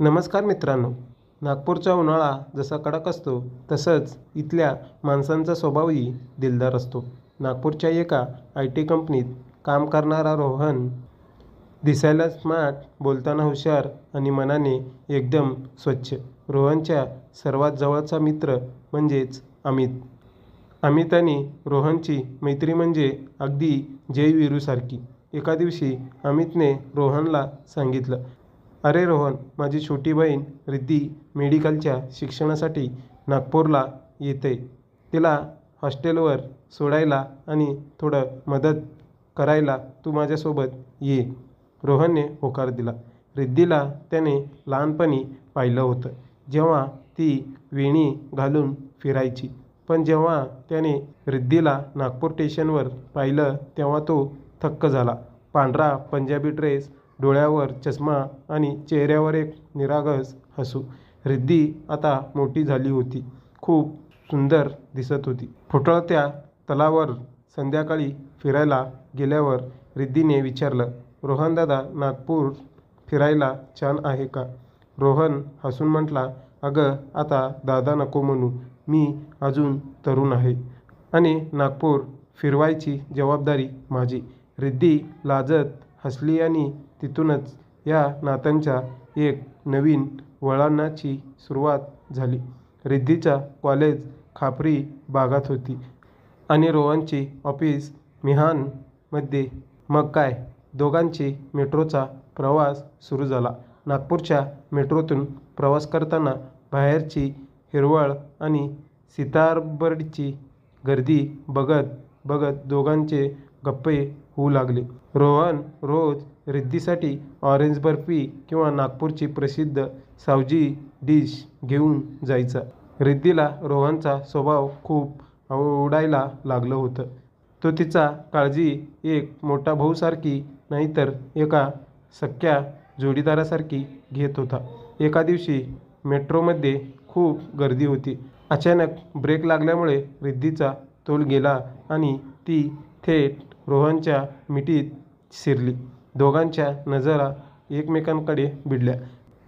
नमस्कार मित्रांनो. नागपूरचा उन्हाळा जसा कडक असतो तसंच इथल्या माणसांचा स्वभावही दिलदार असतो. नागपूरच्या एका IT कंपनीत काम करणारा रोहन दिसायला स्मार्ट, बोलताना हुशार आणि मनाने एकदम स्वच्छ. रोहनच्या सर्वात जवळचा मित्र म्हणजेच अमित. अमित आणि रोहनची मैत्री म्हणजे अगदी जय-वीरूसारखी. एका दिवशी अमितने रोहनला सांगितलं, "अरे रोहन, माझी छोटी बहीण रिद्धी मेडिकलच्या शिक्षणासाठी नागपूरला येते. तिला हॉस्टेलवर सोडायला आणि थोडं मदत करायला तू माझ्यासोबत ये." रोहनने होकार दिला. रिद्धीला त्याने लहानपणी पाहिलं होतं, जेव्हा ती वेणी घालून फिरायची. पण जेव्हा त्याने रिद्धीला नागपूर स्टेशनवर पाहिलं तेव्हा तो थक्क झाला. पांढरा पंजाबी ड्रेस, डोळ्यावर चष्मा आणि चेहऱ्यावर एक निरागस हसू. रिद्धी आता मोठी झाली होती, खूप सुंदर दिसत होती. फुटळत्या तलावावर संध्याकाळी फिरायला गेल्यावर रिद्धीने विचारलं, "रोहन दादा, नागपूर फिरायला छान आहे का?" रोहन हसून म्हटला, "अगं, आता दादा नको म्हणू. मी अजून तरुण आहे आणि नागपूर फिरवायची जबाबदारी माझी." रिद्धी लाजत हसली आणि तिथूनच या नात्यांच्या एक नवीन वळणाची सुरुवात झाली. रिद्धीचं कॉलेज खापरी भागात होती आणि रोहनची ऑफिस मिहानमध्ये. मग काय, दोघांची मेट्रोचा प्रवास सुरू झाला. नागपूरच्या मेट्रोतून प्रवास करताना बाहेरची हिरवळ आणि सितारबर्डीची गर्दी बघत बघत दोघांचे गप्पे होऊ लागले. रोहन रोज रिद्धीसाठी ऑरेंज बर्फी किंवा नागपूरची प्रसिद्ध सावजी डिश घेऊन जायचा. रिद्धीला रोहनचा स्वभाव खूप आवडायला लागलं होतं. तो तिचा काळजी एक मोठा भाऊसारखी नाहीतर एका सख्ख्या जोडीदारासारखी घेत होता. एका दिवशी मेट्रोमध्ये खूप गर्दी होती. अचानक ब्रेक लागल्यामुळे रिद्धीचा तोल गेला आणि ती थेट रोहनच्या मिठीत शिरली. दोघांच्या नजरा एकमेकांकडे भिडल्या.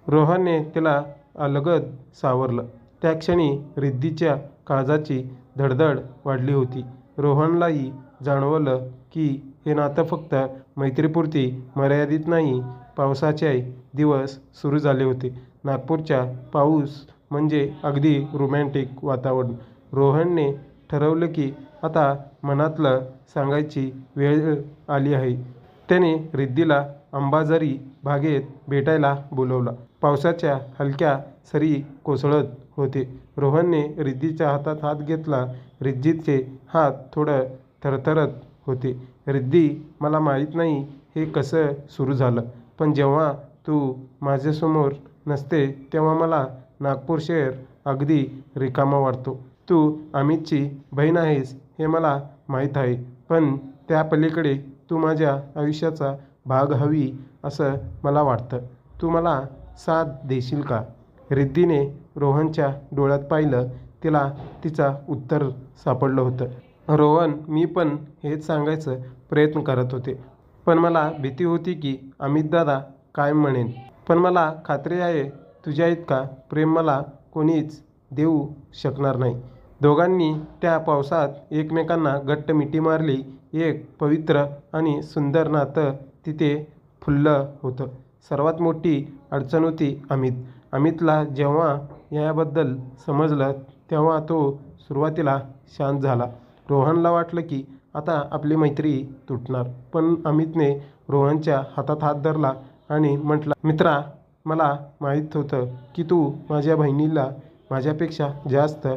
रोहनने तिला अलगद सावरलं. त्या क्षणी रिद्धीच्या काळजाची धडधड वाढली होती. रोहनलाही जाणवलं की हे नातं फक्त मैत्रीपुरती मर्यादित नाही. पावसाचे दिवस सुरू झाले होते. नागपूरचा पाऊस म्हणजे अगदी रोमॅन्टिक वातावरण. रोहनने ठरवलं की आता मनातलं सांगायची वेळ आली आहे. त्याने रिद्धीला अंबाझरी बागेत भेटायला बोलावलं. पावसाच्या हलक्या सरी कोसळत होते. रोहनने रिद्धीच्या हातात हात घेतला. रिद्धीचे हात थोडं थरथरत होते. "रिद्धी, मला माहीत नाही हे कसं सुरू झालं, पण जेव्हा तू माझ्यासमोर नसते तेव्हा मला नागपूर शहर अगदी रिकामा वाटतो. तू अमितची बहीण आहेस हे मला माहीत आहे, पण त्या पलीकडे तू माझ्या आयुष्याचा भाग हवी असं मला वाटतं. तू मला साथ देशील का?" रिद्धीने रोहनच्या डोळ्यात पाहिलं. तिला तिचं उत्तर सापडलं होतं. "रोहन, मी पण हेच सांगायचा प्रयत्न करत होते. पण मला भीती होती की अमितदादा काय म्हणेन. पण मला खात्री आहे तुझ्याइतका प्रेम मला कोणीच देऊ शकणार नाही." दोघांनी त्या पावसात एकमेकांना घट्ट मिठी मारली. एक पवित्र आणि सुंदर नातं तिथे फुललं होतं. सर्वात मोठी अडचण होती अमित. अमितला जेव्हा याबद्दल समजलं तेव्हा तो सुरुवातीला शांत झाला. रोहनला वाटलं की आता आपली मैत्री तुटणार. पण अमितने रोहनच्या हातात हात धरला आणि म्हटलं, "मित्रा, मला माहीत होतं की तू माझ्या बहिणीला माझ्यापेक्षा जास्त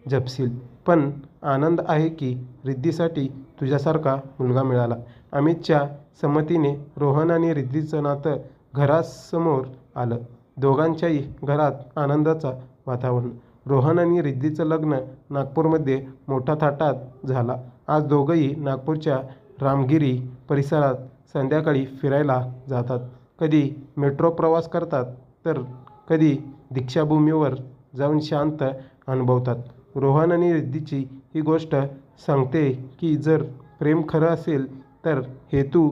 जपशील. पण आनंद आहे की रिद्धीसाठी तुझ्यासारखा मुलगा मिळाला." अमितच्या संमतीने रोहन आणि रिद्धीचं नातं घरासमोर आलं. दोघांच्याही घरात आनंदाचं वातावरण. रोहन आणि रिद्धीचं लग्न नागपूरमध्ये मोठ्या थाटात झालं. आज दोघंही नागपूरच्या रामगिरी परिसरात संध्याकाळी फिरायला जातात. कधी मेट्रो प्रवास करतात तर कधी दीक्षाभूमीवर जाऊन शांत अनुभवतात. रोहन आणि रिद्धीची ही गोष्ट सांगते की जर प्रेम खरं असेल तर हेतू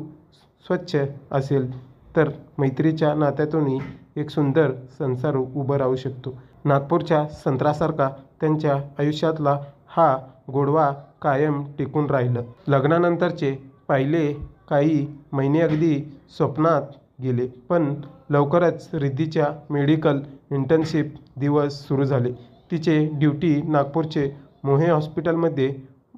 स्वच्छ असेल तर मैत्रीच्या नात्यातूनही एक सुंदर संसार उभं राहू शकतो. नागपूरच्या संत्रासारखा त्यांच्या आयुष्यातला हा गोडवा कायम टिकून राहिलं. लग्नानंतरचे पहिले काही महिने अगदी स्वप्नात गेले, पण लवकरच रिद्धीच्या मेडिकल इंटर्नशिप दिवस सुरू झाले. तिचे ड्युटी नागपूरचे मोहे हॉस्पिटलमध्ये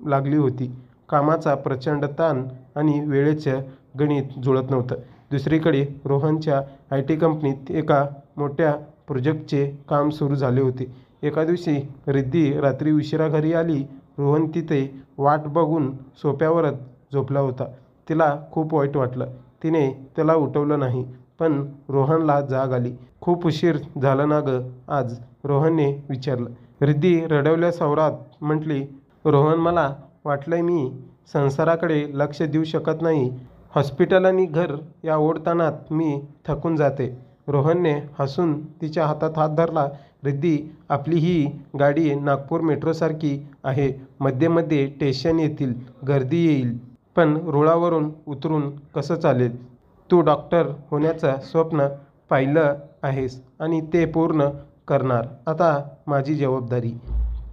लागली होती. कामाचा प्रचंड ताण आणि वेळेचं गणित जुळत नव्हतं. दुसरीकडे रोहनच्या IT कंपनीत एका मोठ्या प्रोजेक्टचे काम सुरू झाले होते. एका दिवशी रिद्धी रात्री उशिरा घरी आली. रोहन तिथे वाट बघून सोफ्यावरच झोपला होता. तिला खूप वाईट वाटलं. तिने त्याला उठवलं नाही, पण रोहनला जाग आली. खूप उशीर झाला ना गं आज, रोहनने विचारलं. रिद्धी रडवल्या स्वरात म्हटली, रोहन मला वाटलंय मी संसाराकडे लक्ष देऊ शकत नाही. हॉस्पिटल आणि घर या ओढताणात मी थकून जाते. रोहनने हसून तिच्या हातात हात धरला. रिद्धी, आपली ही गाडी नागपूर मेट्रोसारखी आहे. मध्ये मध्ये स्टेशन येतील, गर्दी येईल, पण रुळावरून उतरून कसं चालेल? तू डॉक्टर होण्याचं स्वप्न पाहिलं आहेस आणि ते पूर्ण करणार. आता माझी जबाबदारी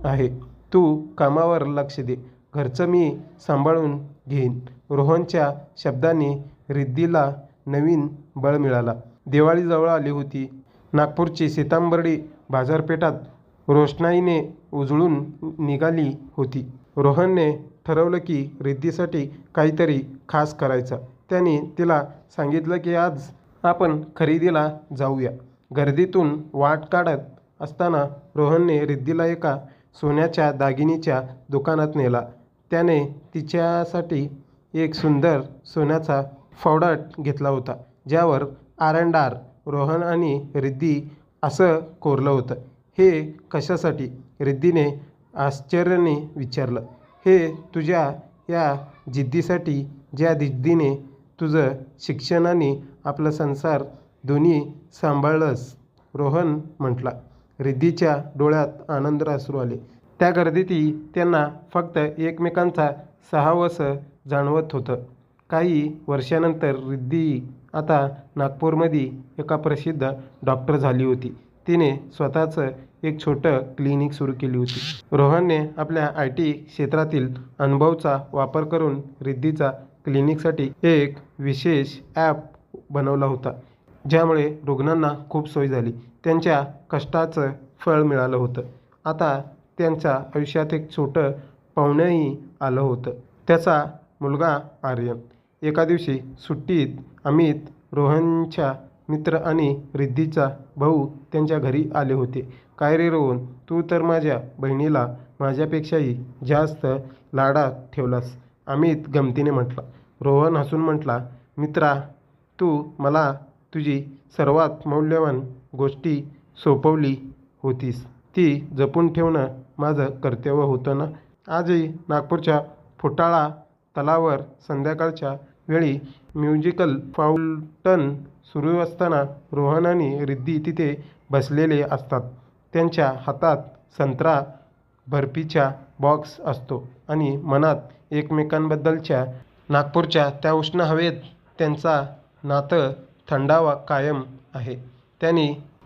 आहे. तू कामावर लक्ष दे. घरचं मी सांभाळून घेईन. रोहनच्या शब्दांनी रिद्धीला नवीन बळ मिळाला. दिवाळी जवळ आली होती. नागपूरची सीताबर्डी बाजारपेठात रोषणाईने उजळून निघाली होती. रोहनने ठरवलं की रिद्धीसाठी काहीतरी खास करायचं. त्याने तिला सांगितलं की आज आपण खरेदीला जाऊया. गर्दीतून वाट काढत असताना रोहनने रिद्धीला एका सोन्याच्या दागिनीच्या दुकानात नेला. त्याने तिच्यासाठी एक सुंदर सोन्याचा फौडाट घेतला होता, ज्यावर R&R रोहन आणि रिद्धी असं कोरलं होतं. हे कशासाठी? रिद्धीने आश्चर्याने विचारलं. हे तुझ्या या जिद्दीसाठी, ज्या जिद्दीने तुझं शिक्षण आणि आपला संसार दोन्ही सांभाळलंस, रोहन म्हटला. रिद्धीच्या डोळ्यात आनंदाश्रू आले. त्या गर्दीतही त्यांना फक्त एकमेकांचा साहवास जाणवत होतं. काही वर्षानंतर रिद्धी आता नागपूरमध्ये एका प्रसिद्ध डॉक्टर झाली होती. तिने स्वतःचं एक छोटं क्लिनिक सुरू केली होती. रोहनने आपल्या IT क्षेत्रातील अनुभवाचा वापर करून रिद्धीच्या क्लिनिकसाठी एक विशेष ॲप बनवला होता, ज्यामुळे रुग्णांना खूप सोय झाली. त्यांच्या कष्टाचं फळ मिळालं होतं. आता त्यांच्या आयुष्यात एक छोटं पाहुणंही आलं होतं, त्याचा मुलगा आर्यन. एका दिवशी सुट्टीत अमित, रोहनच्या मित्र आणि रिद्धीचा भाऊ त्यांच्या घरी आले होते. काय रे रोहन, तू तर माझ्या बहिणीला माझ्यापेक्षाही जास्त लाडात ठेवलास, अमित गमतीने म्हटला. रोहन हसून म्हटला, मित्रा, तू मला तुझी सर्वात मौल्यवान गोष्टी सोपवली होतीस. ती जपून ठेवणं माझं कर्तव्य होतं ना. आजही नागपूरच्या फुटाळा तलावावर संध्याकाळच्या वेळी म्युझिकल फाउंटन सुरू असताना रोहन आणि रिद्धी तिथे बसलेले असतात. त्यांच्या हातात संत्रा बर्फीचा बॉक्स असतो आणि मनात एकमेकांबद्दलच्या नागपूरच्या त्या उष्ण हवेत त्यांचा नातं थंडावा कायम आहे.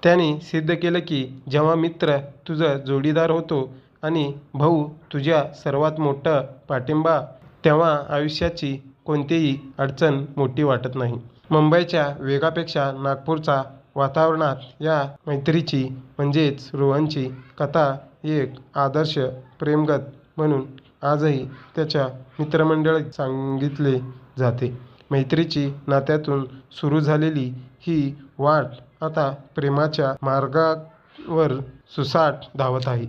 त्यांनी सिद्ध केलं की जेव्हा मित्र तुझा जोडीदार होतो आणि भाऊ तुझ्या सर्वात मोठा पाठिंबा, तेव्हा आयुष्याची कोणतीही अडचण मोठी वाटत नाही. मुंबईच्या वेगापेक्षा नागपूरच्या वातावरणात या मैत्रीची म्हणजेच रोहनची कथा एक आदर्श प्रेमगत म्हणून आजही त्याच्या मित्रमंडळीत सांगितले जाते. मैत्रीची नात्यातून सुरू झालेली ही वाट आता प्रेमाच्या मार्गावर सुसाट धावत आहे.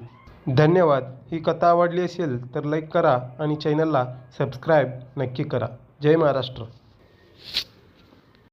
धन्यवाद. ही कथा आवडली असेल तर लाईक करा आणि चॅनलला सबस्क्राईब नक्की करा. जय महाराष्ट्र.